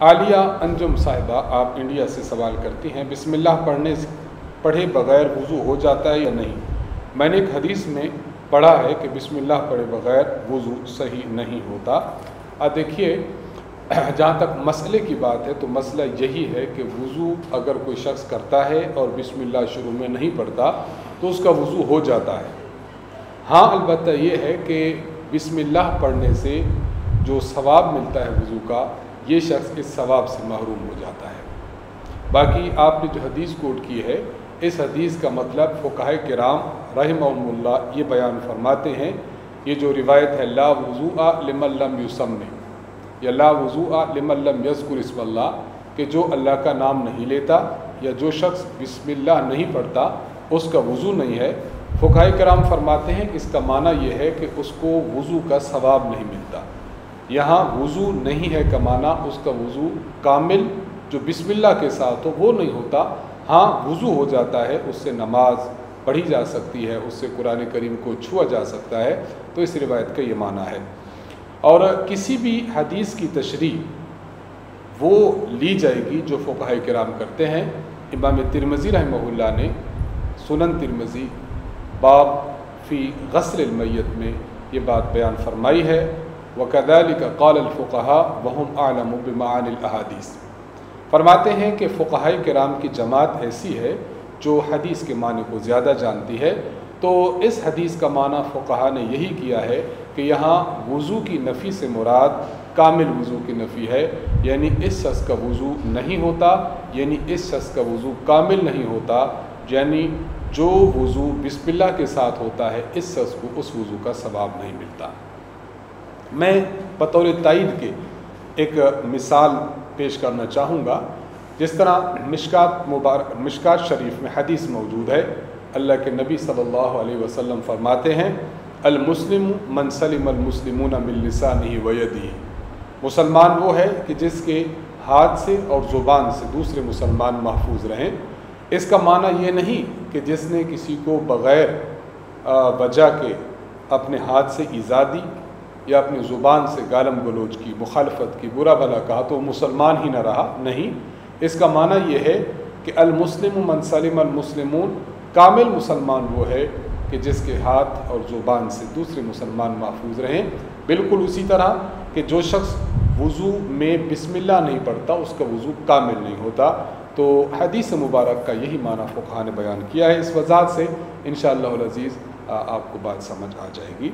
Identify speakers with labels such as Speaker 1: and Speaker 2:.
Speaker 1: आलिया अंजुम साहिबा आप इंडिया से सवाल करती हैं, बिस्मिल्लाह पढ़े बग़ैर वज़ू हो जाता है या नहीं। मैंने एक हदीस में पढ़ा है कि बिस्मिल्लाह पढ़े बग़ैर वज़ू सही नहीं होता। देखिए, जहाँ तक मसले की बात है तो मसला यही है कि वज़ू अगर कोई शख्स करता है और बिस्मिल्लाह शुरू में नहीं पढ़ता तो उसका वज़ू हो जाता है। हाँ, अलबत्ता ये है कि बिस्मिल्लाह पढ़ने से जो सवाब मिलता है वज़ू का, ये शख्स इस सवाब से महरूम हो जाता है। बाकी आपने जो हदीस कोट की है, इस हदीस का मतलब फ़ुक़हा किराम रहमहुमुल्लाह ये बयान फरमाते हैं, ये जो रिवायत है ला वज़ूअ लिमन लम युसम्मी या ला वज़ूअ लिमन लम यज़कुर इस्मल्लाह, कि जो अल्लाह का नाम नहीं लेता या जो शख्स बिस्मिल्लाह नहीं पढ़ता उसका वज़ू नहीं है। फ़ुक़हा किराम फरमाते हैं इसका माना ये है कि उसको वज़ू का सवाब नहीं मिलता। यहाँ वज़ू नहीं है का माना उसका वज़ू कामिल जो बिस्मिल्लाह के साथ हो वो नहीं होता। हाँ, वज़ू हो जाता है, उससे नमाज पढ़ी जा सकती है, उससे कुरान करीम को छुआ जा सकता है। तो इस रिवायत का ये माना है। और किसी भी हदीस की तशरीह वो ली जाएगी जो फ़ुक़हा किराम करते हैं। इमाम तिरमिज़ी रहमहुल्लाह ने सुनन तिरमिज़ी बाब फ़ी ग़स्ल मैयत में ये बात बयान फरमाई है। वकज़ालिका क़ाल अल-फ़ुक़हा वहुम अअलमु बिमाआनिल अहादीस। फरमाते हैं कि फ़ुक़हा किराम की जमात ऐसी है जो हदीस के माने को ज़्यादा जानती है। तो इस हदीस का माना फ़ुक़हा ने यही किया है कि यहाँ वज़ू की नफ़ी से मुराद कामिल वज़ू की नफ़ी है, यानी इस शख्स का वज़ू नहीं होता, यानी इस शख्स का वज़ू कामिल नहीं होता, यानी जो वज़ू बिस्मिल्लाह के साथ होता है इस शख्स को उस वज़ू का सवाब नहीं मिलता। मैं बतौर तायीद के एक मिसाल पेश करना चाहूँगा। जिस तरह मिशकात शरीफ में हदीस मौजूद है, अल्लाह के नबी सल्लल्लाहु अलैहि वसल्लम फरमाते हैं अल मुस्लिम मन सलिम अल मुस्लिमून मिन लिसानिही व यदिही। मुसलमान वो है कि जिसके हाथ से और ज़ुबान से दूसरे मुसलमान महफूज रहें। इसका माना ये नहीं कि जिसने किसी को बग़ैर वजह के अपने हाथ से ईज़ा दी या अपनी ज़ुबान से गालम गलोच की, मुखालफत की, बुरा भला कहा तो मुसलमान ही न रहा। नहीं, इसका माना यह है कि अल मुस्लिम मन सलिम अल मुस्लिमून, कामिल मुसलमान वो है कि जिसके हाथ और ज़ुबान से दूसरे मुसलमान महफूज रहें। बिल्कुल उसी तरह कि जो शख्स वज़ू में बिस्मिल्लाह नहीं पढ़ता उसका वज़ू कामिल नहीं होता। तो हदीस मुबारक का यही माना फ़ुक़हा ने बयान किया है। इस वजह से इंशाअल्लाह अज़ीज़ आपको बात समझ आ जाएगी।